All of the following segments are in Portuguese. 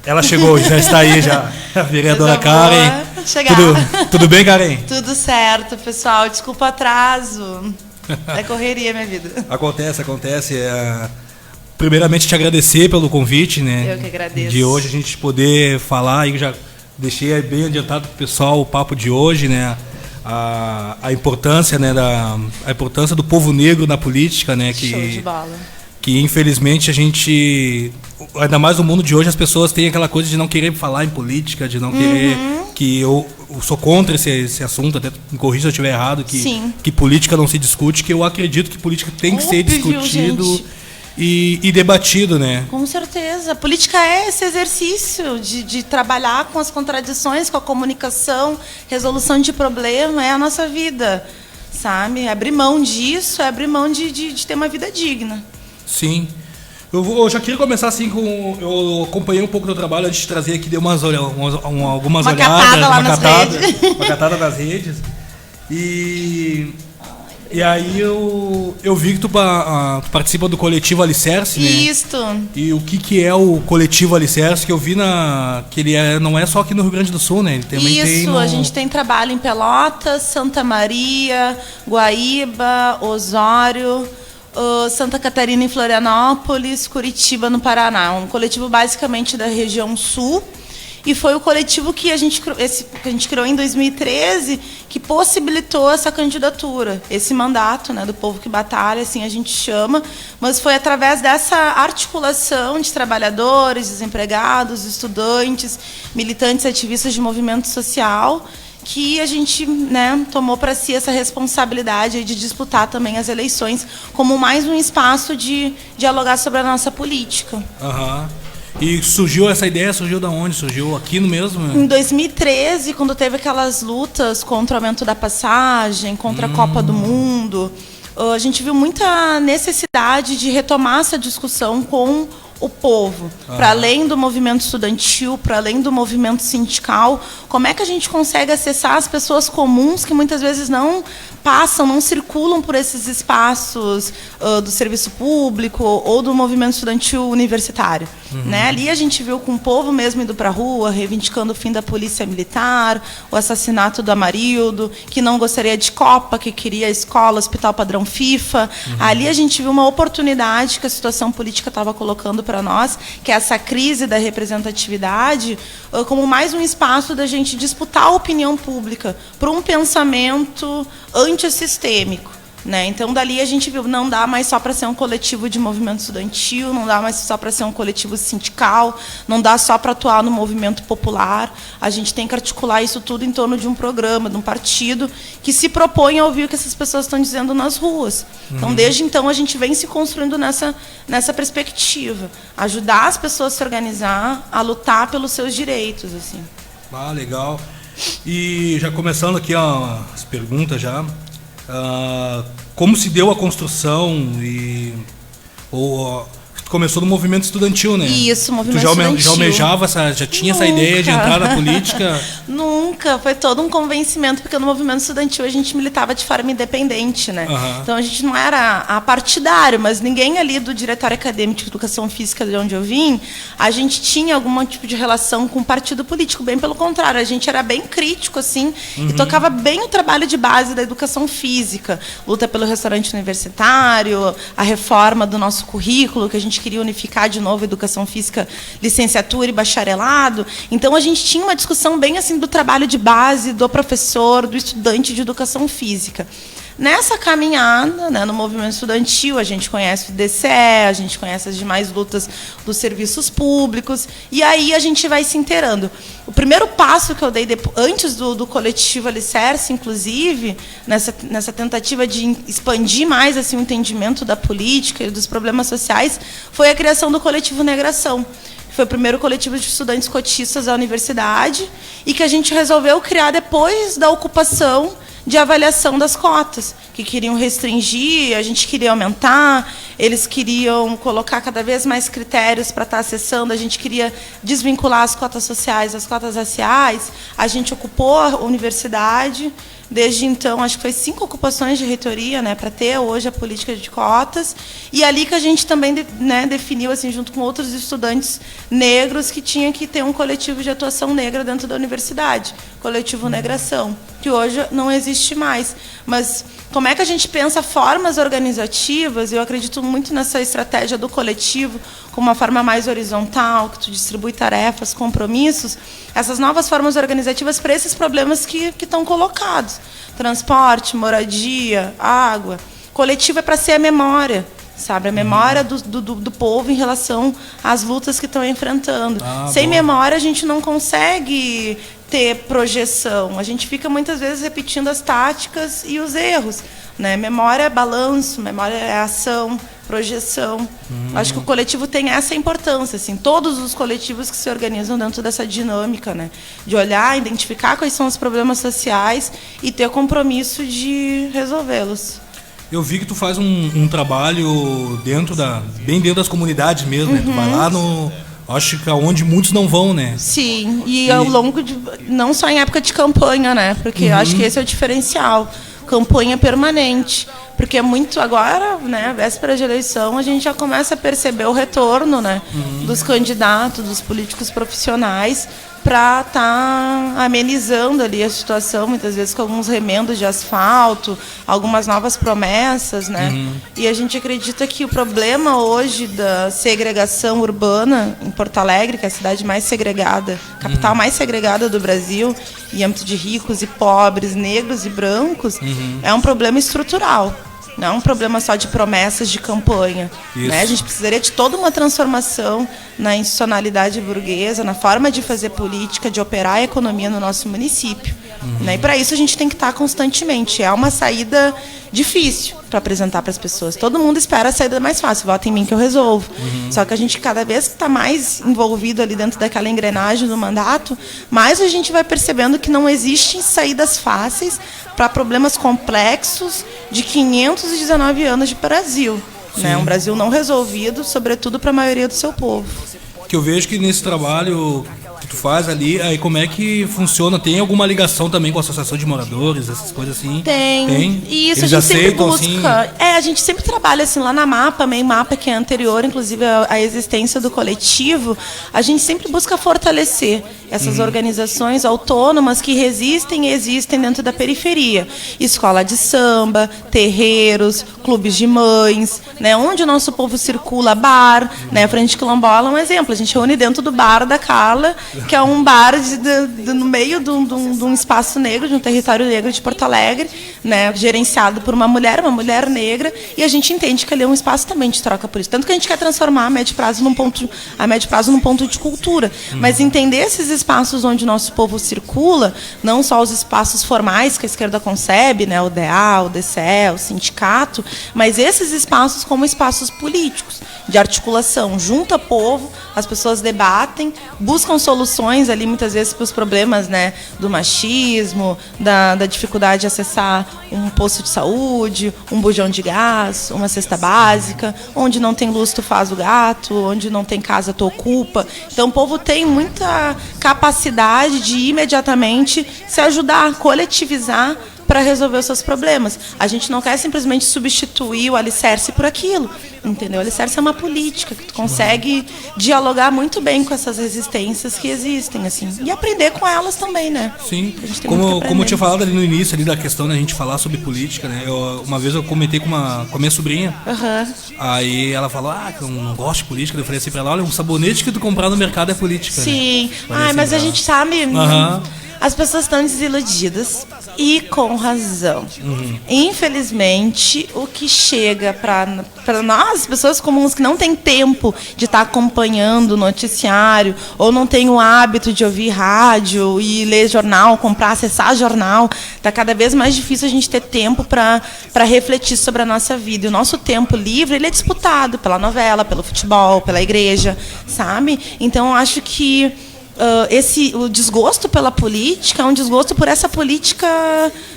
Ela chegou, já está aí já. A vereadora Karen. Chegar. Tudo bem, Karen? Tudo certo, pessoal. Desculpa o atraso. É correria, minha vida. Acontece. Primeiramente, te agradecer pelo convite, né? Eu que agradeço. De hoje a gente poder falar, e já deixei bem adiantado para o pessoal o papo de hoje, né? A importância, né, a importância do povo negro na política, né? Show de bola. Que infelizmente a gente, ainda mais no mundo de hoje, as pessoas têm aquela coisa de não querer falar em política, de não querer, que eu sou contra esse assunto, até me corrija se eu estiver errado, que política não se discute, que eu acredito que política tem que ser discutido e debatido, né? Com certeza. A política é esse exercício de trabalhar com as contradições, com a comunicação, resolução de problema, é a nossa vida, sabe? Abrir mão disso é abrir mão de ter uma vida digna. Sim. Eu já queria começar assim com... Eu acompanhei um pouco do teu trabalho antes de trazer aqui, dei algumas olhadas, uma catada lá nas redes. Uma catada nas redes. E aí eu vi que tu participa do coletivo Alicerce, né? Isso. E o que é o coletivo Alicerce, que eu vi que ele não é só aqui no Rio Grande do Sul, né? Ele também a gente tem trabalho em Pelotas, Santa Maria, Guaíba, Osório, Santa Catarina em Florianópolis, Curitiba no Paraná. Um coletivo basicamente da região sul. E foi o coletivo que a gente criou em 2013 que possibilitou essa candidatura, esse mandato, né, do povo que batalha, assim a gente chama, mas foi através dessa articulação de trabalhadores, desempregados, estudantes, militantes, ativistas de movimento social, que a gente, né, tomou para si essa responsabilidade de disputar também as eleições como mais um espaço de dialogar sobre a nossa política. E essa ideia surgiu da onde? Surgiu aqui no mesmo? Em 2013, quando teve aquelas lutas contra o aumento da passagem, contra a Copa do Mundo, a gente viu muita necessidade de retomar essa discussão com o povo, para além do movimento estudantil, para além do movimento sindical, como é que a gente consegue acessar as pessoas comuns que muitas vezes não circulam por esses espaços do serviço público ou do movimento estudantil universitário. Né? Ali a gente viu com o povo mesmo indo para a rua, reivindicando o fim da polícia militar, o assassinato do Amarildo, que não gostaria de Copa, que queria escola, hospital padrão FIFA. Ali a gente viu uma oportunidade que a situação política estava colocando para nós, que é essa crise da representatividade, como mais um espaço da gente disputar a opinião pública por um pensamento antissistêmico. Né? Então, dali a gente viu, não dá mais só para ser um coletivo de movimento estudantil, não dá mais só para ser um coletivo sindical, não dá só para atuar no movimento popular. A gente tem que articular isso tudo em torno de um programa, de um partido que se propõe a ouvir o que essas pessoas estão dizendo nas ruas. Então, desde então, a gente vem se construindo nessa perspectiva. Ajudar as pessoas a se organizar, a lutar pelos seus direitos. Assim. Legal. E já começando aqui as perguntas já. Como se deu a construção começou no movimento estudantil, né? Isso, movimento estudantil. Tu já almejava, já tinha essa ideia de entrar na política? Nunca, foi todo um convencimento, porque no movimento estudantil a gente militava de forma independente, né? Então a gente não era partidário, mas ninguém ali do Diretório Acadêmico de Educação Física, de onde eu vim, a gente tinha algum tipo de relação com o partido político, bem pelo contrário, a gente era bem crítico, assim, e tocava bem o trabalho de base da educação física, luta pelo restaurante universitário, a reforma do nosso currículo, que a gente queria unificar de novo a educação física, licenciatura e bacharelado. Então a gente tinha uma discussão bem assim do trabalho de base do professor, do estudante de educação física. Nessa caminhada, né, no movimento estudantil, a gente conhece o DCE, a gente conhece as demais lutas dos serviços públicos, e aí a gente vai se inteirando. O primeiro passo que eu dei antes do coletivo Alicerce, inclusive, nessa tentativa de expandir mais assim, o entendimento da política e dos problemas sociais, foi a criação do coletivo Negração. Foi o primeiro coletivo de estudantes cotistas da universidade e que a gente resolveu criar depois da ocupação de avaliação das cotas, que queriam restringir, a gente queria aumentar. eles queriam colocar cada vez mais critérios para estar acessando, a gente queria desvincular as cotas sociais das cotas raciais, a gente ocupou a universidade. Desde então, acho que foi 5 ocupações de reitoria, né, para ter hoje a política de cotas. E ali que a gente também definiu, assim, junto com outros estudantes negros, que tinha que ter um coletivo de atuação negra dentro da universidade, coletivo Negração, que hoje não existe mais. Mas como é que a gente pensa formas organizativas? Eu acredito muito nessa estratégia do coletivo, como uma forma mais horizontal, que tu distribui tarefas, compromissos, essas novas formas organizativas para esses problemas que estão colocados. Transporte, moradia, água. Coletivo é para ser a memória, sabe? A memória do povo em relação às lutas que estão enfrentando. Sem memória, a gente não consegue ter projeção. A gente fica, muitas vezes, repetindo as táticas e os erros, né? Memória é balanço, memória é ação, projeção. Acho que o coletivo tem essa importância, assim, todos os coletivos que se organizam dentro dessa dinâmica, né, de olhar, identificar quais são os problemas sociais e ter compromisso de resolvê-los. Eu vi que tu faz um trabalho bem dentro das comunidades mesmo, né? Tu vai lá acho que aonde muitos não vão, né? Sim, e ao longo de, não só em época de campanha, né? Porque eu acho que esse é o diferencial. Campanha permanente, porque é muito agora, né, véspera de eleição, a gente já começa a perceber o retorno, né, dos candidatos, dos políticos profissionais, para estar amenizando ali a situação, muitas vezes com alguns remendos de asfalto, algumas novas promessas, né? E a gente acredita que o problema hoje da segregação urbana em Porto Alegre, que é a cidade mais segregada, capital mais segregada do Brasil, em âmbito de ricos e pobres, negros e brancos, é um problema estrutural. Não é um problema só de promessas de campanha. Né? A gente precisaria de toda uma transformação na institucionalidade burguesa, na forma de fazer política, de operar a economia no nosso município. Né? E para isso a gente tem que estar constantemente. É uma saída difícil para apresentar para as pessoas. Todo mundo espera a saída mais fácil. Vota em mim que eu resolvo. Só que a gente, cada vez que está mais envolvido ali dentro daquela engrenagem do mandato, mais a gente vai percebendo que não existem saídas fáceis para problemas complexos de 519 anos de Brasil. Né? Um Brasil não resolvido, sobretudo para a maioria do seu povo. Que eu vejo que nesse trabalho que tu faz ali, aí como é que funciona? Tem alguma ligação também com a associação de moradores, essas coisas assim? Tem. E isso eles a gente sempre busca. Assim? A gente sempre trabalha assim lá na MAPA, MAPA, que é anterior, inclusive, à existência do coletivo. A gente sempre busca fortalecer essas organizações autônomas que resistem e existem dentro da periferia. Escola de samba, terreiros, clubes de mães, né, onde o nosso povo circula, bar, né, a Frente Quilombola é um exemplo. A gente reúne dentro do bar da Carla, que é um bar no meio de um espaço negro, de um território negro de Porto Alegre, né, gerenciado por uma mulher negra, e a gente entende que ali é um espaço também de troca por isso. Tanto que a gente quer transformar a médio prazo num ponto de cultura, mas entender esses espaços onde o nosso povo circula, não só os espaços formais que a esquerda concebe, né, o DA, o DCE, o sindicato, mas esses espaços como espaços políticos, de articulação, junta povo, as pessoas debatem, buscam soluções ali muitas vezes para os problemas, né, do machismo, da dificuldade de acessar um posto de saúde, um bujão de gás, uma cesta básica, onde não tem luz tu faz o gato, onde não tem casa tu ocupa. Então o povo tem muita capacidade de imediatamente se ajudar, coletivizar para resolver os seus problemas. A gente não quer simplesmente substituir o alicerce por aquilo, entendeu? O alicerce é uma política que tu consegue dialogar muito bem com essas resistências que existem, assim, e aprender com elas também, né? Sim. Como eu tinha falado ali no início ali da questão da gente falar sobre política, né? Uma vez eu comentei com a minha sobrinha, aí ela falou, que eu não gosto de política. Eu falei assim pra ela, olha, um sabonete que tu comprar no mercado é política. Sim. Né? Mas a gente sabe... As pessoas estão desiludidas e com razão. Infelizmente, o que chega para nós, pessoas comuns que não têm tempo de estar acompanhando o noticiário ou não têm o hábito de ouvir rádio e ler jornal, acessar jornal, está cada vez mais difícil a gente ter tempo para refletir sobre a nossa vida. E o nosso tempo livre ele é disputado pela novela, pelo futebol, pela igreja, sabe? Então, eu acho que o desgosto pela política é um desgosto por essa política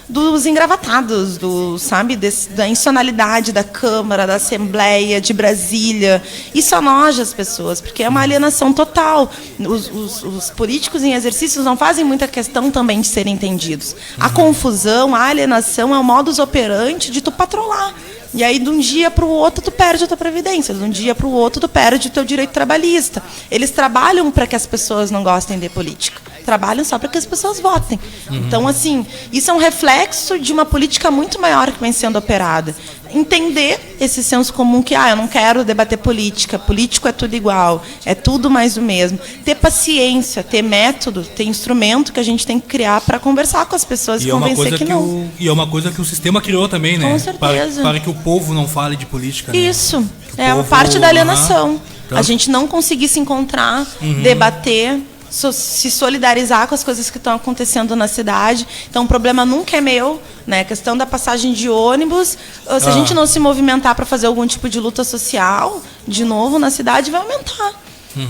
dos engravatados, sabe, da institucionalidade da Câmara, da Assembleia, de Brasília. Isso anoja as pessoas, porque é uma alienação total. Os políticos em exercícios não fazem muita questão também de serem entendidos. A confusão, a alienação é o modus operandi de tu patrolar. E aí, de um dia para o outro, tu perde a tua previdência. De um dia para o outro, tu perde o teu direito trabalhista. Eles trabalham para que as pessoas não gostem de política. Trabalham só para que as pessoas votem. Então, assim, isso é um reflexo de uma política muito maior que vem sendo operada. Entender esse senso comum que, eu não quero debater política, político é tudo igual, é tudo mais do mesmo. Ter paciência, ter método, ter instrumento que a gente tem que criar para conversar com as pessoas e convencer que não. E é uma coisa que o sistema criou também, né? Com certeza. Para que o povo não fale de política. Né? Isso. É uma parte da alienação. A gente não conseguir se encontrar, debater, se solidarizar com as coisas que estão acontecendo na cidade. Então, o problema nunca é meu, né? A questão da passagem de ônibus, se a gente não se movimentar para fazer algum tipo de luta social, de novo, na cidade, vai aumentar.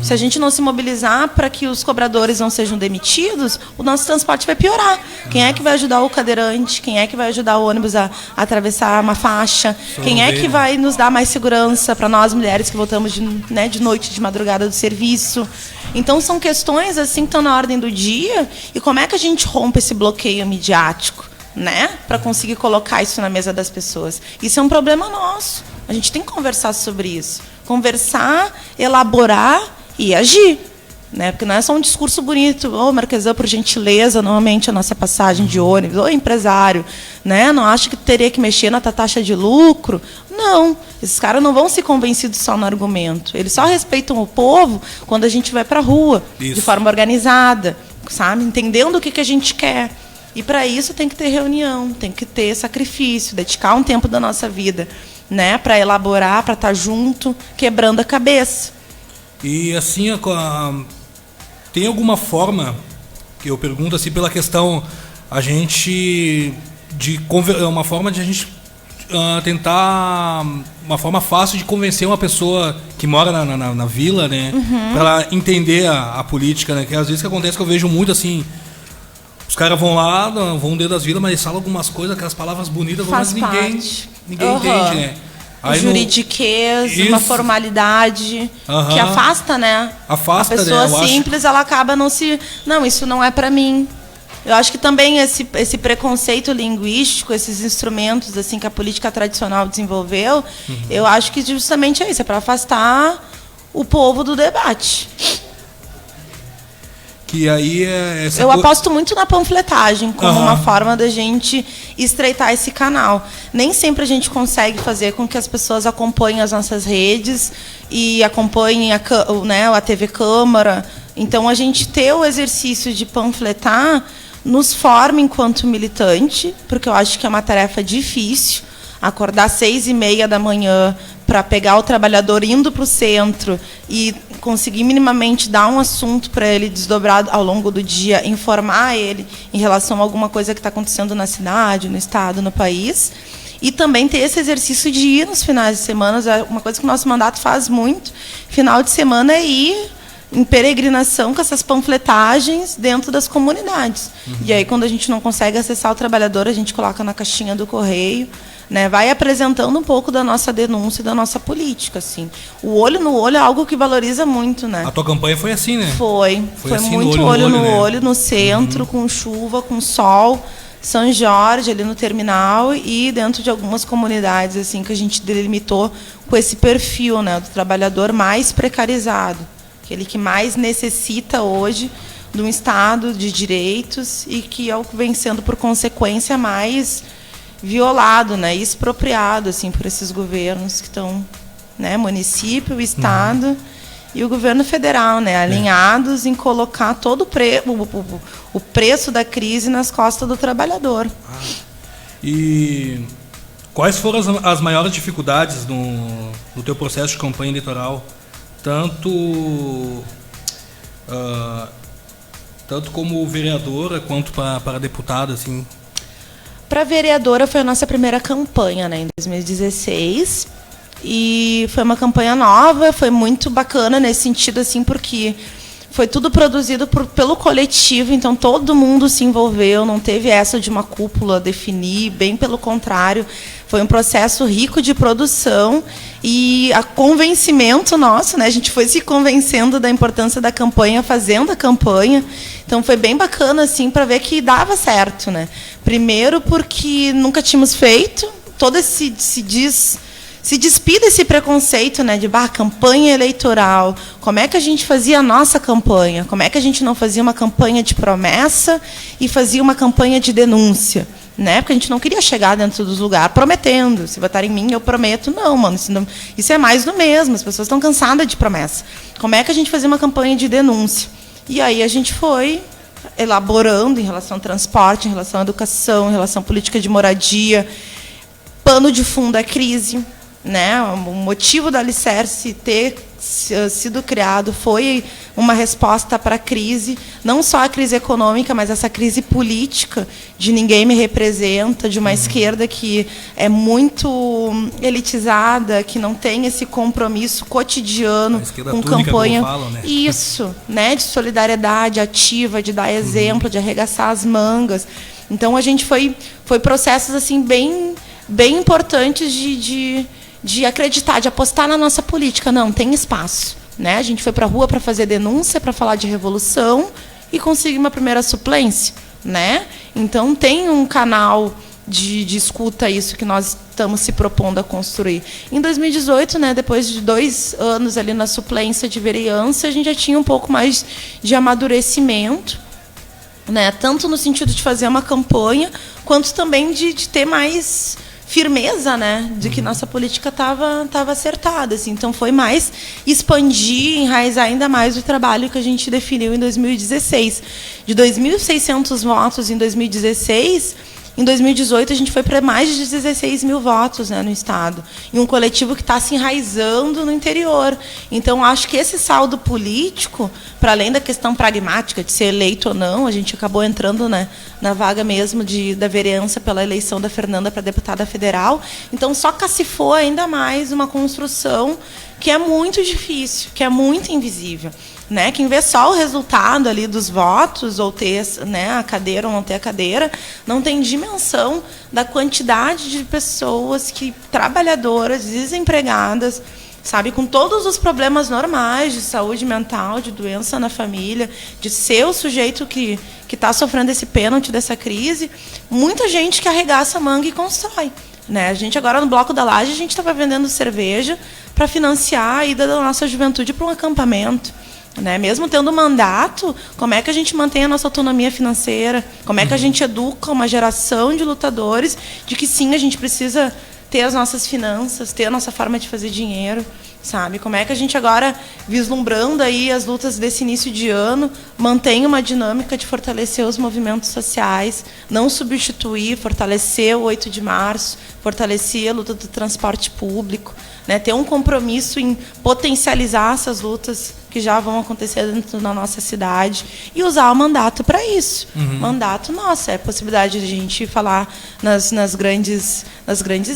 Se a gente não se mobilizar para que os cobradores não sejam demitidos, o nosso transporte vai piorar. Quem é que vai ajudar o cadeirante? Quem é que vai ajudar o ônibus a atravessar uma faixa? Quem é que vai nos dar mais segurança para nós, mulheres, que voltamos de noite, de madrugada do serviço? Então, são questões assim que estão na ordem do dia. E como é que a gente rompe esse bloqueio midiático, né, para conseguir colocar isso na mesa das pessoas? Isso é um problema nosso. A gente tem que conversar sobre isso. Conversar, elaborar e agir. Né? Porque não é só um discurso bonito. Marquesã, por gentileza, normalmente a nossa passagem de ônibus. Empresário, né? Não acha que teria que mexer na taxa de lucro? Não. Esses caras não vão ser convencidos só no argumento. Eles só respeitam o povo quando a gente vai para a rua, de forma organizada, sabe? Entendendo o que a gente quer. E, para isso, tem que ter reunião, tem que ter sacrifício, dedicar um tempo da nossa vida, né, para elaborar, para estar junto, quebrando a cabeça. E assim, tem alguma forma, que eu pergunto assim pela questão, uma forma de a gente tentar, uma forma fácil de convencer uma pessoa que mora na vila, né, para ela entender a política, né, que às vezes que acontece que eu vejo muito assim, os caras vão lá, vão dentro das vilas, mas eles falam algumas coisas, aquelas palavras bonitas, mas ninguém entende, né? Aí juridiquez, uma formalidade que afasta, né? Afasta, a pessoa simples, ela acaba não, isso não é para mim. Eu acho que também esse preconceito linguístico, esses instrumentos assim que a política tradicional desenvolveu, eu acho que justamente é isso, é para afastar o povo do debate. Que aí eu aposto muito na panfletagem como uma forma da gente estreitar esse canal. Nem sempre a gente consegue fazer com que as pessoas acompanhem as nossas redes e acompanhem a TV Câmara. Então, a gente ter o exercício de panfletar nos forma enquanto militante, porque eu acho que é uma tarefa difícil. Acordar às 6h30 da manhã para pegar o trabalhador indo para o centro e conseguir minimamente dar um assunto para ele desdobrar ao longo do dia, informar ele em relação a alguma coisa que está acontecendo na cidade, no estado, no país. E também ter esse exercício de ir nos finais de semana. Uma coisa que o nosso mandato faz muito, final de semana, é ir em peregrinação com essas panfletagens dentro das comunidades. E aí, quando a gente não consegue acessar o trabalhador, a gente coloca na caixinha do correio, né, vai apresentando um pouco da nossa denúncia e da nossa política, assim. O olho no olho é algo que valoriza muito, né? A tua campanha foi assim, né? Foi assim, muito olho no olho, no centro, com chuva, com sol, São Jorge, ali no terminal, e dentro de algumas comunidades assim que a gente delimitou com esse perfil, né, do trabalhador mais precarizado, aquele que mais necessita hoje de um Estado de direitos e que é o que vem sendo, por consequência, mais violado, né, expropriado assim, por esses governos que estão, né, município, o Estado e o governo federal, né, alinhados em colocar todo o preço da crise nas costas do trabalhador. E quais foram as maiores dificuldades no teu processo de campanha eleitoral, tanto como vereadora quanto para deputada, assim? Para vereadora foi a nossa primeira campanha, né, em 2016, e foi uma campanha nova, foi muito bacana nesse sentido, assim, porque Foi tudo produzido pelo coletivo, então todo mundo se envolveu, não teve essa de uma cúpula definir, bem pelo contrário. Foi um processo rico de produção e a convencimento nosso, né? A gente foi se convencendo da importância da campanha, fazendo a campanha. Então foi bem bacana assim para ver que dava certo, né? Primeiro porque nunca tínhamos feito, todo se despir desse preconceito, né, de campanha eleitoral. Como é que a gente fazia a nossa campanha? Como é que a gente não fazia uma campanha de promessa e fazia uma campanha de denúncia? Né? Porque a gente não queria chegar dentro dos lugares prometendo. Se votar em mim, eu prometo. Não, mano, isso é mais do mesmo. As pessoas estão cansadas de promessa. Como é que a gente fazia uma campanha de denúncia? E aí a gente foi elaborando em relação ao transporte, em relação à educação, em relação à política de moradia. Pano de fundo é crise. Né? O motivo do Alicerce ter sido criado foi uma resposta para a crise, não só a crise econômica, mas essa crise política de ninguém me representa, de uma esquerda que é muito elitizada, que não tem esse compromisso cotidiano com campanha. Falam, né? Isso, né? De solidariedade ativa, de dar exemplo, de arregaçar as mangas. Então a gente foi processos assim bem importantes de acreditar, de apostar na nossa política. Não, tem espaço. Né? A gente foi para a rua para fazer denúncia, para falar de revolução e conseguir uma primeira suplência. Né? Então, tem um canal de escuta isso que nós estamos se propondo a construir. Em 2018, né, depois de 2 anos ali na suplência de vereança, a gente já tinha um pouco mais de amadurecimento, né? Tanto no sentido de fazer uma campanha, quanto também de ter mais firmeza, né, de que nossa política estava acertada, assim. Então foi mais expandir, enraizar ainda mais o trabalho que a gente definiu em 2016. De 2.600 votos em 2016, em 2018 a gente foi para mais de 16 mil votos, né, no estado, em um coletivo que está se enraizando no interior. Então acho que esse saldo político, para além da questão pragmática de ser eleito ou não, a gente acabou entrando, né, na vaga mesmo da vereança pela eleição da Fernanda para deputada federal. Então só cacifou ainda mais uma construção que é muito difícil, que é muito invisível. Né? Quem vê só o resultado ali dos votos, ou ter, né, a cadeira ou não ter a cadeira, não tem dimensão da quantidade de pessoas trabalhadoras, desempregadas, sabe, com todos os problemas normais de saúde mental, de doença na família, de ser o sujeito que está sofrendo esse pênalti dessa crise. Muita gente que arregaça a manga e constrói. Né? A gente agora, no Bloco da Laje, a gente estava vendendo cerveja para financiar a ida da nossa juventude para um acampamento. Né? Mesmo tendo mandato, como é que a gente mantém a nossa autonomia financeira? Como é que a gente educa uma geração de lutadores de que sim, a gente precisa ter as nossas finanças, ter a nossa forma de fazer dinheiro, sabe? Como é que a gente agora, vislumbrando aí as lutas desse início de ano, mantém uma dinâmica de fortalecer os movimentos sociais, não substituir, fortalecer o 8 de março, fortalecer a luta do transporte público, né? Ter um compromisso em potencializar essas lutas que já vão acontecer dentro da nossa cidade e usar o mandato para isso. Mandato, nossa, é a possibilidade de a gente falar nas grandes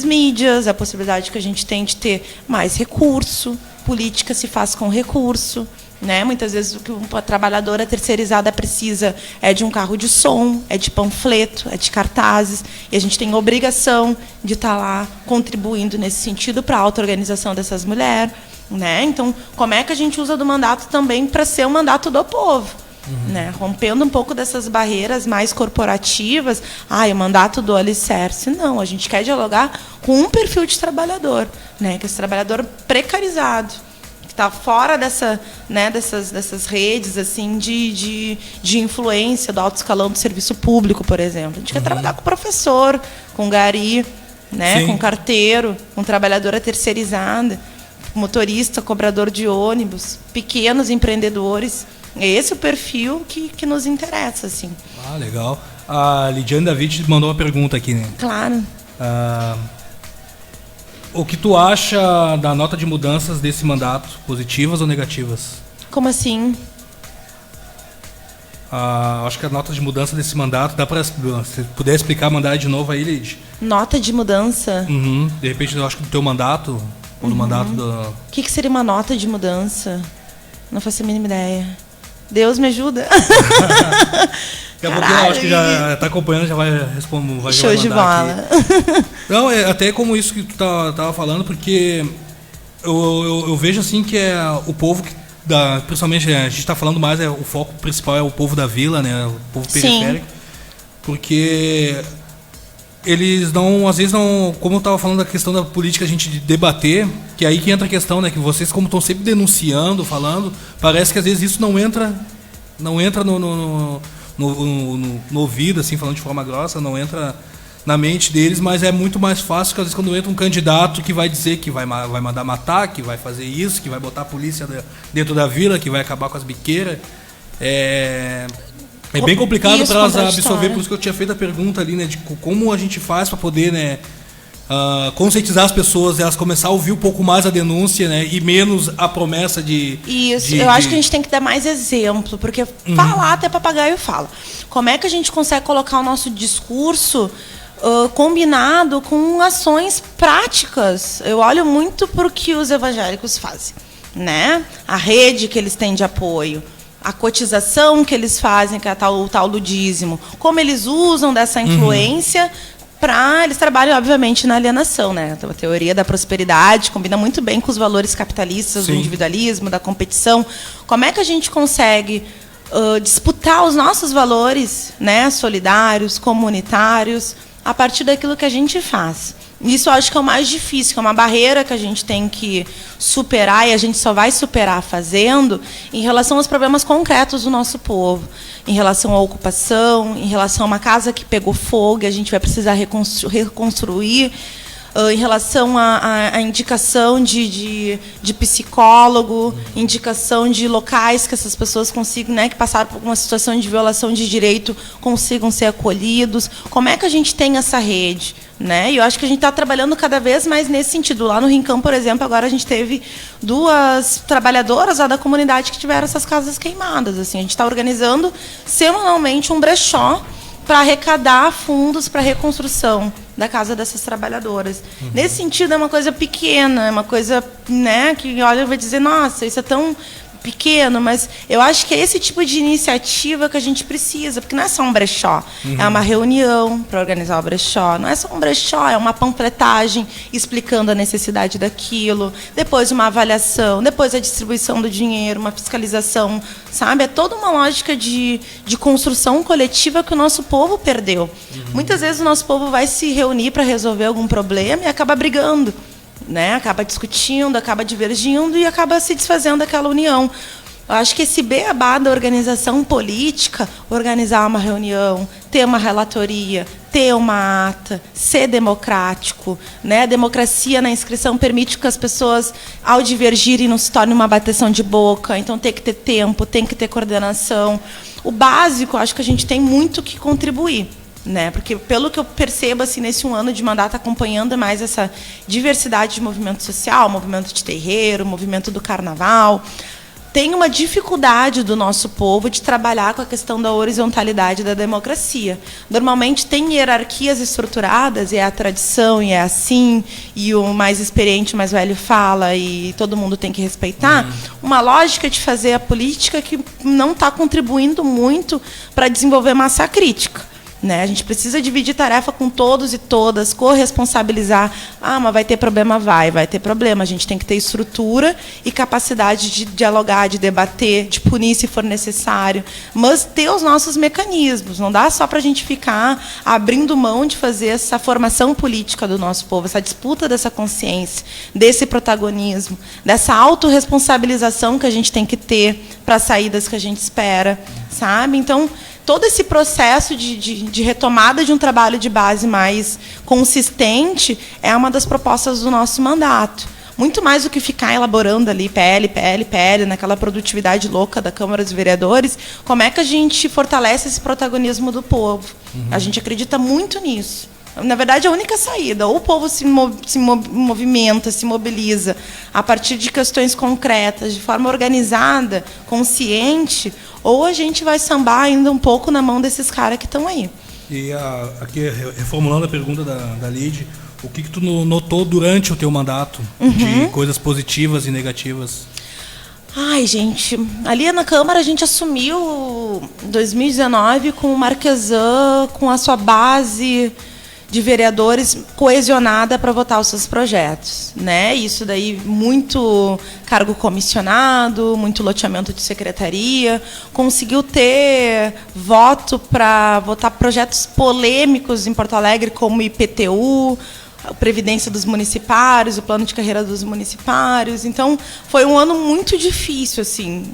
mídias, é a possibilidade que a gente tem de ter mais recurso, política se faz com recurso. Né? Muitas vezes o que uma trabalhadora terceirizada precisa é de um carro de som, é de panfleto, é de cartazes, e a gente tem obrigação de estar lá contribuindo nesse sentido para a auto-organização dessas mulheres. Né? Então, como é que a gente usa do mandato também para ser um mandato do povo? Né? Rompendo um pouco dessas barreiras mais corporativas. O mandato do Alicerce. Não, a gente quer dialogar com um perfil de trabalhador, né? Que é esse trabalhador precarizado, que está fora dessas redes assim, de influência do alto escalão do serviço público, por exemplo. A gente quer trabalhar com professor, com gari, né? Com carteiro, com trabalhadora terceirizada, motorista, cobrador de ônibus, pequenos empreendedores. É esse o perfil que nos interessa, assim. Legal. A Lidiane David mandou uma pergunta aqui, né? Claro. O que tu acha da nota de mudanças desse mandato? Positivas ou negativas? Como assim? Acho que a nota de mudança desse mandato, se puder explicar, mandar de novo aí, Lid. Nota de mudança? De repente, eu acho que do teu mandato, ou do mandato do... O que seria uma nota de mudança? Não faço a mínima ideia. Deus me ajuda. Daqui a pouco eu acho que já está acompanhando, já vai responder. Show de bola. Não, é até como isso que tu tava falando, porque eu vejo assim que é o povo que principalmente a gente está falando mais, o foco principal é o povo da vila, né? O povo periférico. Sim. Porque eles não, às vezes não, como eu estava falando da questão da política, a gente debater, que aí que entra a questão, né? Que vocês, como estão sempre denunciando, falando, parece que às vezes isso não entra no ouvido, assim, falando de forma grossa, não entra na mente deles, mas é muito mais fácil que às vezes quando entra um candidato que vai dizer que vai mandar matar, que vai fazer isso, que vai botar a polícia dentro da vila, que vai acabar com as biqueiras. É bem complicado para elas absorver, por isso que eu tinha feito a pergunta ali, né, de como a gente faz para poder, né, conscientizar as pessoas, elas começar a ouvir um pouco mais a denúncia, né, e menos a promessa de... Isso, eu acho que a gente tem que dar mais exemplo, porque falar até papagaio fala. Como é que a gente consegue colocar o nosso discurso combinado com ações práticas? Eu olho muito para o que os evangélicos fazem, né? A rede que eles têm de apoio, a cotização que eles fazem, que é o tal do dízimo, como eles usam dessa influência para... Eles trabalham, obviamente, na alienação, né? A teoria da prosperidade combina muito bem com os valores capitalistas, do individualismo, da competição. Como é que a gente consegue disputar os nossos valores, né, solidários, comunitários, a partir daquilo que a gente faz? Isso eu acho que é o mais difícil, que é uma barreira que a gente tem que superar, e a gente só vai superar fazendo, em relação aos problemas concretos do nosso povo, em relação à ocupação, em relação a uma casa que pegou fogo e a gente vai precisar reconstruir, em relação à indicação de psicólogo, indicação de locais que essas pessoas consigam, né, que passaram por uma situação de violação de direito, consigam ser acolhidos. Como é que a gente tem essa rede? Né? E eu acho que a gente está trabalhando cada vez mais nesse sentido. Lá no Rincão, por exemplo, agora a gente teve 2 trabalhadoras lá da comunidade que tiveram essas casas queimadas. Assim, a gente está organizando semanalmente um brechó para arrecadar fundos para a reconstrução da casa dessas trabalhadoras. Nesse sentido, é uma coisa pequena, é uma coisa, né, que olha e vai dizer, nossa, isso é tão pequeno, mas eu acho que é esse tipo de iniciativa que a gente precisa, porque não é só um brechó, é uma reunião para organizar o brechó, não é só um brechó, é uma panfletagem explicando a necessidade daquilo, depois uma avaliação, depois a distribuição do dinheiro, uma fiscalização, sabe? É toda uma lógica de construção coletiva que o nosso povo perdeu. Muitas vezes o nosso povo vai se reunir para resolver algum problema e acaba brigando, né? Acaba discutindo, acaba divergindo e acaba se desfazendo daquela união. Eu acho que esse beabá da organização política, organizar uma reunião, ter uma relatoria, ter uma ata, ser democrático, né? A democracia na inscrição permite que as pessoas, ao divergirem, não se torne uma bateção de boca. Então tem que ter tempo, tem que ter coordenação. O básico, acho que a gente tem muito que contribuir, né? Porque, pelo que eu percebo, assim, nesse 1 ano de mandato, acompanhando mais essa diversidade de movimento social, movimento de terreiro, movimento do carnaval, tem uma dificuldade do nosso povo de trabalhar com a questão da horizontalidade da democracia. Normalmente tem hierarquias estruturadas, e é a tradição, e é assim, e o mais experiente, o mais velho fala, e todo mundo tem que respeitar. Uma lógica de fazer a política que não está contribuindo muito para desenvolver massa crítica. Né? A gente precisa dividir tarefa com todos e todas, corresponsabilizar. Ah, mas vai ter problema? Vai ter problema. A gente tem que ter estrutura e capacidade de dialogar, de debater, de punir se for necessário, mas ter os nossos mecanismos. Não dá só para a gente ficar abrindo mão de fazer essa formação política do nosso povo, essa disputa dessa consciência, desse protagonismo, dessa autorresponsabilização que a gente tem que ter para as saídas que a gente espera, sabe? Então, todo esse processo de retomada de um trabalho de base mais consistente é uma das propostas do nosso mandato. Muito mais do que ficar elaborando ali PL, naquela produtividade louca da Câmara dos Vereadores, como é que a gente fortalece esse protagonismo do povo? A gente acredita muito nisso. Na verdade, é a única saída. Ou o povo se movimenta, se mobiliza a partir de questões concretas, de forma organizada, consciente, ou a gente vai sambar ainda um pouco na mão desses caras que estão aí. E aqui, reformulando a pergunta da Lid, o que tu notou durante o teu mandato de coisas positivas e negativas? Ai, gente, ali na Câmara a gente assumiu em 2019 com o Marquesan, com a sua base de vereadores coesionada para votar os seus projetos, né? Isso daí, muito cargo comissionado, muito loteamento de secretaria, conseguiu ter voto para votar projetos polêmicos em Porto Alegre, como o IPTU, a Previdência dos Municipários, o Plano de Carreira dos Municipários. Então, foi um ano muito difícil, assim,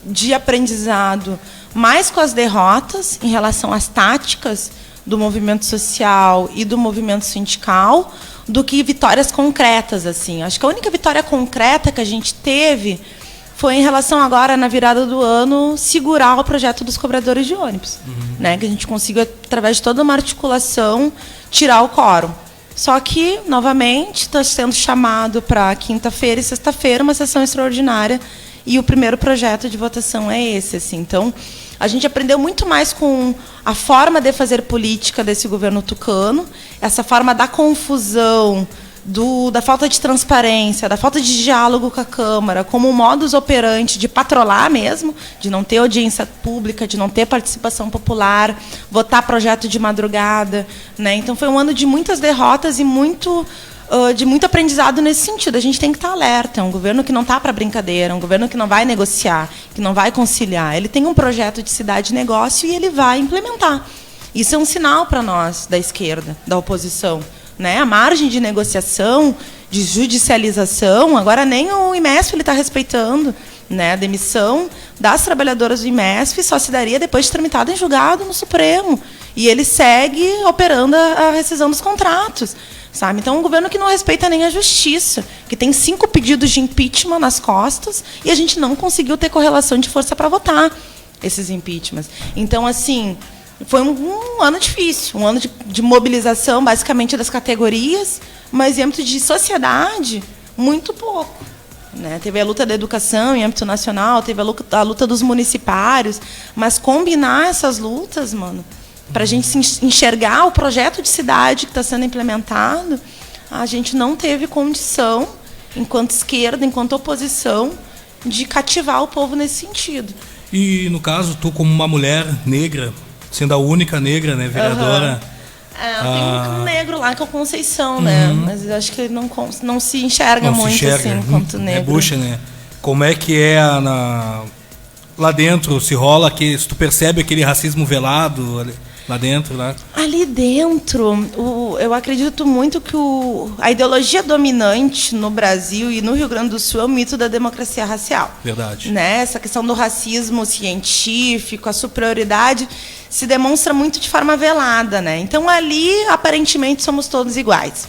de aprendizado, mais com as derrotas em relação às táticas do movimento social e do movimento sindical, do que vitórias concretas, assim. Acho que a única vitória concreta que a gente teve foi em relação agora, na virada do ano, segurar o projeto dos cobradores de ônibus, né? Que a gente conseguiu, através de toda uma articulação, tirar o quórum. Só que, novamente, está sendo chamado para quinta-feira e sexta-feira uma sessão extraordinária, e o primeiro projeto de votação é esse, assim. Então, a gente aprendeu muito mais com a forma de fazer política desse governo tucano, essa forma da confusão, da falta de transparência, da falta de diálogo com a Câmara, como um modus operandi de patrolar mesmo, de não ter audiência pública, de não ter participação popular, votar projeto de madrugada, né? Então, foi um ano de muitas derrotas e de muito aprendizado nesse sentido. A gente tem que estar alerta. É um governo que não está para brincadeira, é um governo que não vai negociar, que não vai conciliar. Ele tem um projeto de cidade de negócio e ele vai implementar. Isso é um sinal para nós, da esquerda, da oposição, né? A margem de negociação, de judicialização, agora nem o IMESF está respeitando, né? A demissão das trabalhadoras do IMESF só se daria depois de tramitado em julgado no Supremo. E ele segue operando a rescisão dos contratos. Sabe? Então, um governo que não respeita nem a justiça, que tem 5 pedidos de impeachment nas costas e a gente não conseguiu ter correlação de força para votar esses impeachments. Então, assim, foi um ano difícil, um ano de mobilização, basicamente, das categorias, mas em âmbito de sociedade, muito pouco. Né? Teve a luta da educação em âmbito nacional, teve a luta dos municipários, mas combinar essas lutas, mano, para a gente enxergar o projeto de cidade que está sendo implementado, a gente não teve condição, enquanto esquerda, enquanto oposição, de cativar o povo nesse sentido. E, no caso, tu como uma mulher negra, sendo a única negra, né, vereadora... Tem um negro lá que é o Conceição, né? Mas eu acho que ele não se enxerga muito assim, quanto negro. É bucha, né? Como é que é lá dentro, se rola, se tu percebe aquele racismo velado... Lá dentro, né? Ali dentro, eu acredito muito que a ideologia dominante no Brasil e no Rio Grande do Sul é o mito da democracia racial. Verdade. Né? Essa questão do racismo científico, a superioridade, se demonstra muito de forma velada, né? Então, ali, aparentemente, somos todos iguais.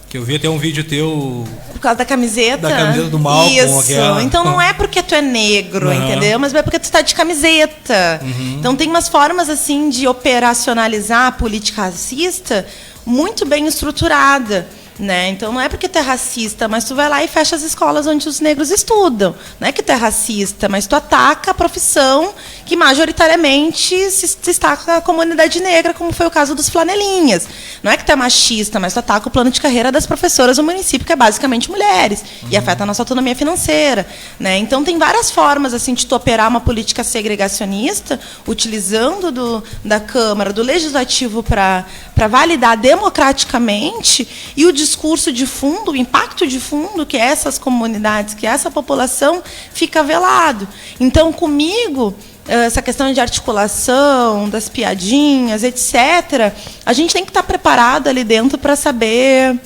Que eu vi até um vídeo teu... Por causa da camiseta? Da camiseta do Malcolm. Isso. Então não é porque tu é negro, entendeu? Mas é porque tu está de camiseta. Então tem umas formas assim de operacionalizar a política racista muito bem estruturada. Né? Então, não é porque tu é racista, mas tu vai lá e fecha as escolas onde os negros estudam. Não é que tu é racista, mas tu ataca a profissão que majoritariamente se destaca a comunidade negra, como foi o caso dos flanelinhas. Não é que tu é machista, mas tu ataca o plano de carreira das professoras do município, que é basicamente mulheres, e afeta a nossa autonomia financeira. Né? Então, tem várias formas assim, de tu operar uma política segregacionista, utilizando da Câmara, do Legislativo, para validar democraticamente, e o discurso de fundo, o impacto de fundo que essas comunidades, que essa população fica velado. Então, comigo, essa questão de articulação, das piadinhas, etc., a gente tem que estar preparado ali dentro para saber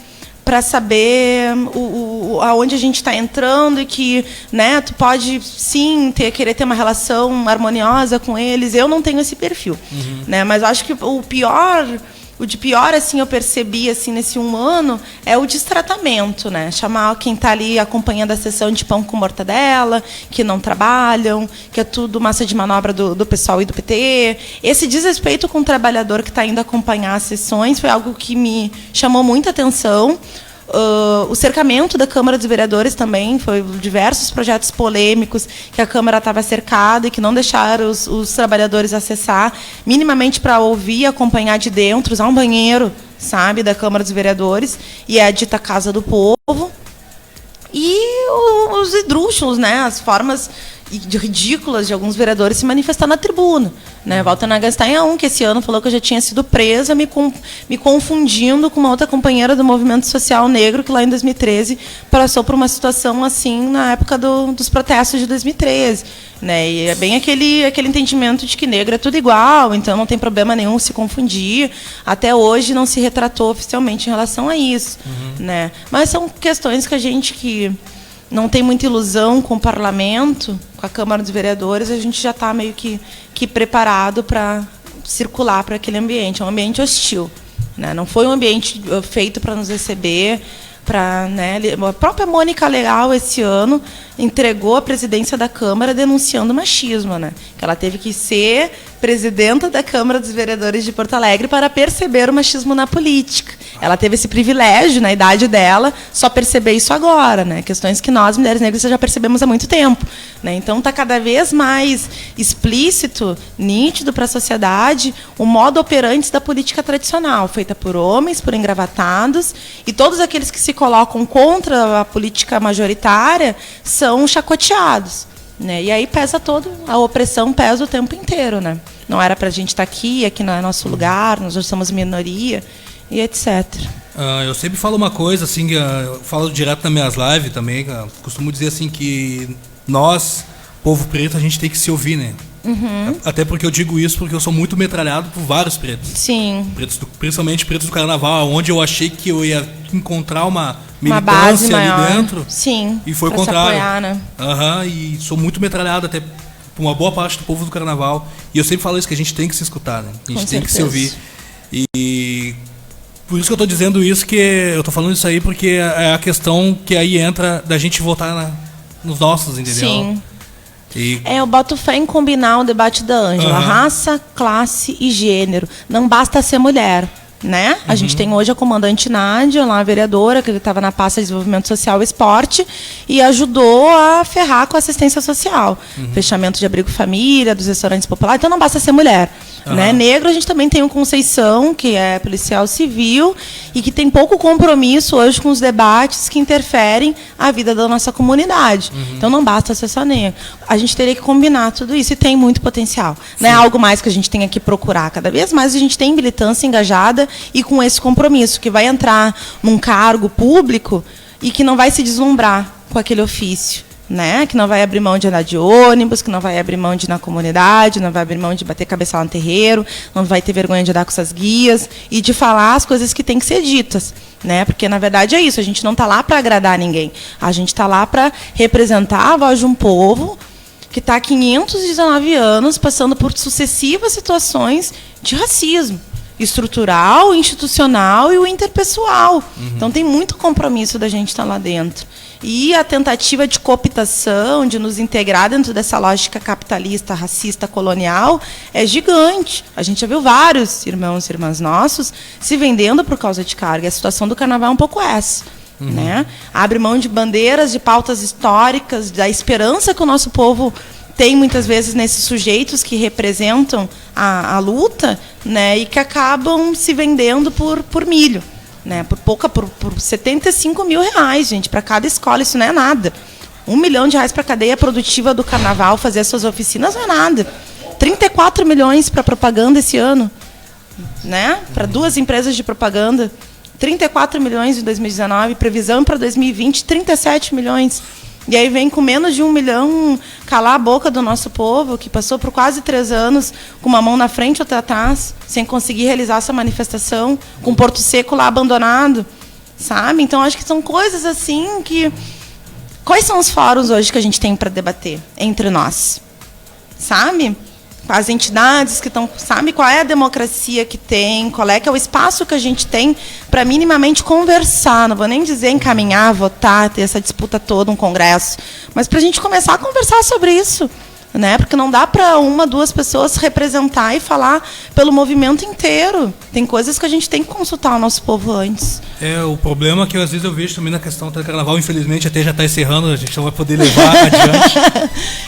aonde a gente está entrando e que, né, tu pode sim querer ter uma relação harmoniosa com eles. Eu não tenho esse perfil, né, mas eu acho que o de pior, assim, eu percebi assim, nesse 1 ano, é o destratamento, né? Chamar quem está ali acompanhando a sessão de pão com mortadela, que não trabalham, que é tudo massa de manobra do pessoal e do PT. Esse desrespeito com o trabalhador que está indo acompanhar as sessões foi algo que me chamou muita atenção. O cercamento da Câmara dos Vereadores também, foi diversos projetos polêmicos que a Câmara estava cercada e que não deixaram os trabalhadores acessar, minimamente para ouvir e acompanhar de dentro, usar um banheiro, sabe, da Câmara dos Vereadores, e é a dita Casa do Povo. E os esdrúxulos, né? As formas ridículas de alguns vereadores se manifestar na tribuna. Né? Walter Nagastain é um que esse ano falou que eu já tinha sido presa me confundindo com uma outra companheira do movimento social negro que lá em 2013 passou por uma situação assim na época dos protestos de 2013. Né? E é bem aquele entendimento de que negro é tudo igual, então não tem problema nenhum se confundir. Até hoje não se retratou oficialmente em relação a isso. Né? Mas são questões que a gente que não tem muita ilusão com o parlamento, com a Câmara dos Vereadores, a gente já está meio que preparado para circular para aquele ambiente. É um ambiente hostil. Né? Não foi um ambiente feito para nos receber. Né, a própria Mônica Leal, esse ano, entregou a presidência da Câmara denunciando machismo. Né? Que ela teve que ser presidenta da Câmara dos Vereadores de Porto Alegre para perceber o machismo na política. Ela teve esse privilégio, na idade dela, só perceber isso agora. Né? Questões que nós, mulheres negras, já percebemos há muito tempo. Né? Então, está cada vez mais explícito, nítido para a sociedade, o modo operante da política tradicional, feita por homens, por engravatados, e todos aqueles que se colocam contra a política majoritária são chacoteados. Né? E aí pesa a opressão pesa o tempo inteiro. Né? Não era para a gente estar aqui não é nosso lugar, nós somos minoria, e etc. Eu sempre falo uma coisa, assim, eu falo direto nas minhas lives também, costumo dizer assim que nós, povo preto, a gente tem que se ouvir, né? Até porque eu digo isso porque eu sou muito metralhado por vários pretos. Sim. Principalmente pretos do Carnaval, onde eu achei que eu ia encontrar uma base militância maior ali dentro. Sim. E foi o contrário. Se apoiar, né? E sou muito metralhado até por uma boa parte do povo do Carnaval. E eu sempre falo isso, que a gente tem que se escutar, né? A gente tem que se ouvir. E por isso que eu estou dizendo isso, que eu estou falando isso aí, porque é a questão que aí entra da gente votar nos nossos, entendeu? Sim. Eu boto fé em combinar o debate da Ângela. Raça, classe e gênero. Não basta ser mulher. Né? A gente tem hoje a comandante Nádia, lá a vereadora, que estava na pasta de Desenvolvimento Social e Esporte, e ajudou a ferrar com a assistência social. Fechamento de abrigo família, dos restaurantes populares. Então não basta ser mulher. Né? Negro, a gente também tem o Conceição, que é policial civil, e que tem pouco compromisso hoje com os debates que interferem a vida da nossa comunidade. Então não basta ser só negro. A gente teria que combinar tudo isso, e tem muito potencial. Não é algo mais que a gente tenha que procurar. Cada vez mais a gente tem militância engajada e com esse compromisso, que vai entrar num cargo público e que não vai se deslumbrar com aquele ofício. Né? Que não vai abrir mão de andar de ônibus, que não vai abrir mão de ir na comunidade, não vai abrir mão de bater cabeça lá no terreiro, não vai ter vergonha de andar com essas guias e de falar as coisas que têm que ser ditas. Né? Porque, na verdade, é isso. A gente não está lá para agradar ninguém. A gente está lá para representar a voz de um povo que está há 519 anos passando por sucessivas situações de racismo estrutural, institucional e o interpessoal. Então, tem muito compromisso da gente estar lá dentro. E a tentativa de cooptação, de nos integrar dentro dessa lógica capitalista, racista, colonial, é gigante. A gente já viu vários irmãos e irmãs nossos se vendendo por causa de carga. E a situação do Carnaval é um pouco essa. Né? Abre mão de bandeiras, de pautas históricas, da esperança que o nosso povo tem muitas vezes nesses sujeitos que representam a luta, né? E que acabam se vendendo por milho. Né, por 75 mil reais, gente, para cada escola. Isso não é nada. R$1 milhão para a cadeia produtiva do Carnaval fazer as suas oficinas não é nada. 34 milhões para propaganda esse ano, né? Para 2 empresas de propaganda. 34 milhões em 2019, previsão para 2020, 37 milhões. E aí vem com menos de 1 milhão calar a boca do nosso povo, que passou por quase 3 anos com uma mão na frente e outra atrás, sem conseguir realizar essa manifestação, com o Porto Seco lá abandonado, sabe? Então, acho que são coisas assim que... Quais são os fóruns hoje que a gente tem para debater entre nós? Sabe? As entidades que estão... Sabe qual é a democracia que tem? Qual é que é o espaço que a gente tem para minimamente conversar? Não vou nem dizer encaminhar, votar, ter essa disputa toda, um congresso. Mas para a gente começar a conversar sobre isso. Né? Porque não dá para 1, 2 pessoas representar e falar pelo movimento inteiro. Tem coisas que a gente tem que consultar o nosso povo antes. O problema que às vezes eu vejo também na questão do Carnaval, infelizmente até já está encerrando, a gente não vai poder levar adiante.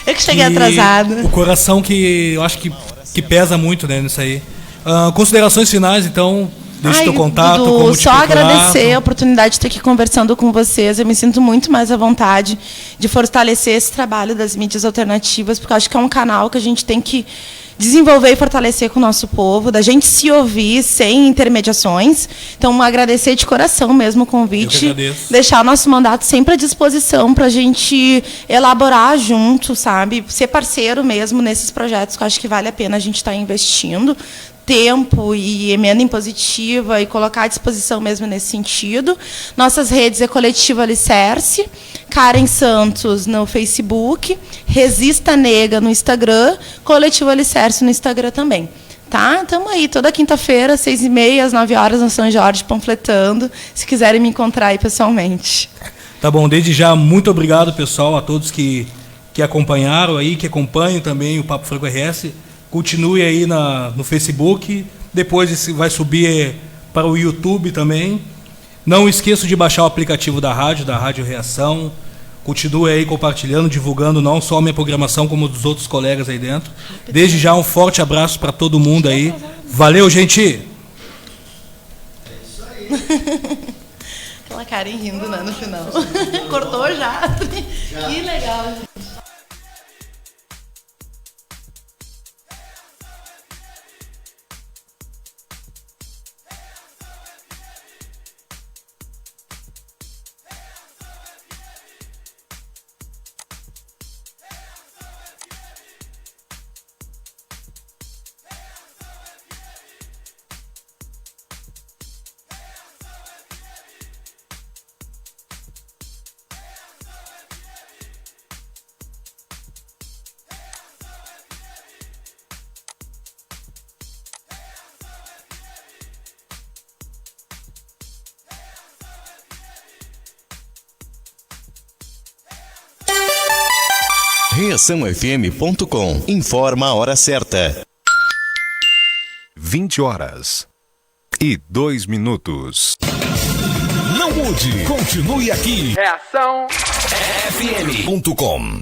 Eu que cheguei atrasado. O coração que eu acho que pesa muito, né, nisso aí. Considerações finais, então, Deixa teu contato, Dudu, como te só procurar. agradecer a oportunidade de estar aqui conversando com vocês. Eu me sinto muito mais à vontade de fortalecer esse trabalho das mídias alternativas, porque eu acho que é um canal que a gente tem que desenvolver e fortalecer com o nosso povo, da gente se ouvir sem intermediações. Então, agradecer de coração mesmo o convite, deixar o nosso mandato sempre à disposição para a gente elaborar junto, sabe? Ser parceiro mesmo nesses projetos que eu acho que vale a pena a gente estar investindo tempo e emenda impositiva e colocar à disposição mesmo nesse sentido. Nossas redes é Coletivo Alicerce, Karen Santos no Facebook, Resista Nega no Instagram, Coletivo Alicerce no Instagram também. Tá? Estamos aí, toda quinta-feira, 6h30, às 9 horas, no São Jorge, panfletando, se quiserem me encontrar aí pessoalmente. Tá bom, desde já, muito obrigado, pessoal, a todos que acompanharam aí, que acompanham também o Papo Franco RS. Continue aí no Facebook, depois vai subir para o YouTube também. Não esqueça de baixar o aplicativo da Rádio Reação. Continue aí compartilhando, divulgando não só a minha programação, como dos outros colegas aí dentro. Desde já, um forte abraço para todo mundo aí. Valeu, gente! É isso aí. Aquela cara rindo, né, no final. Cortou já. Que legal, gente. ReaçãoFM.com informa a hora certa. 20h02. Não mude, continue aqui. ReaçãoFM.com.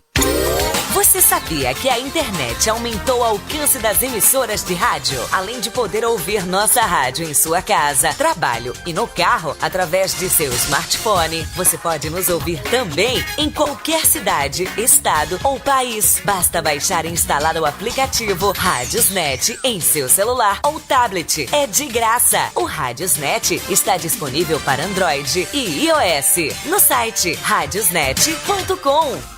Você sabia que a internet aumentou o alcance das emissoras de rádio? Além de poder ouvir nossa rádio em sua casa, trabalho e no carro, através de seu smartphone, você pode nos ouvir também em qualquer cidade, estado ou país. Basta baixar e instalar o aplicativo Radiosnet em seu celular ou tablet. É de graça. O Radiosnet está disponível para Android e iOS no site radiosnet.com.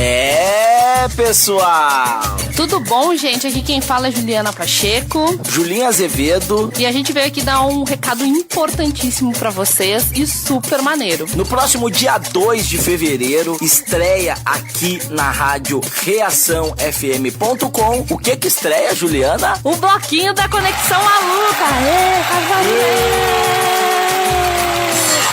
É, pessoal! Tudo bom, gente? Aqui quem fala é Juliana Pacheco. Julinha Azevedo. E a gente veio aqui dar um recado importantíssimo pra vocês e super maneiro. No próximo dia 2 de fevereiro, estreia aqui na rádio ReaçãoFM.com. O que estreia, Juliana? O bloquinho da Conexão Maluca.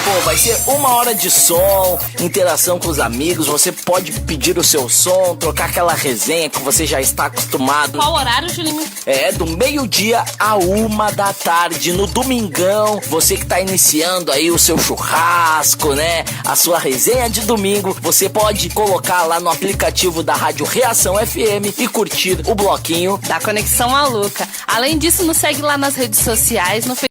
Pô, vai ser 1 hora de som, interação com os amigos, você pode pedir o seu som, trocar aquela resenha que você já está acostumado. Qual horário, Julinho? É, do meio-dia à 1h da tarde, no domingão, você que tá iniciando aí o seu churrasco, né, a sua resenha de domingo, você pode colocar lá no aplicativo da Rádio Reação FM e curtir o bloquinho da Conexão Maluca. Além disso, nos segue lá nas redes sociais, no Facebook.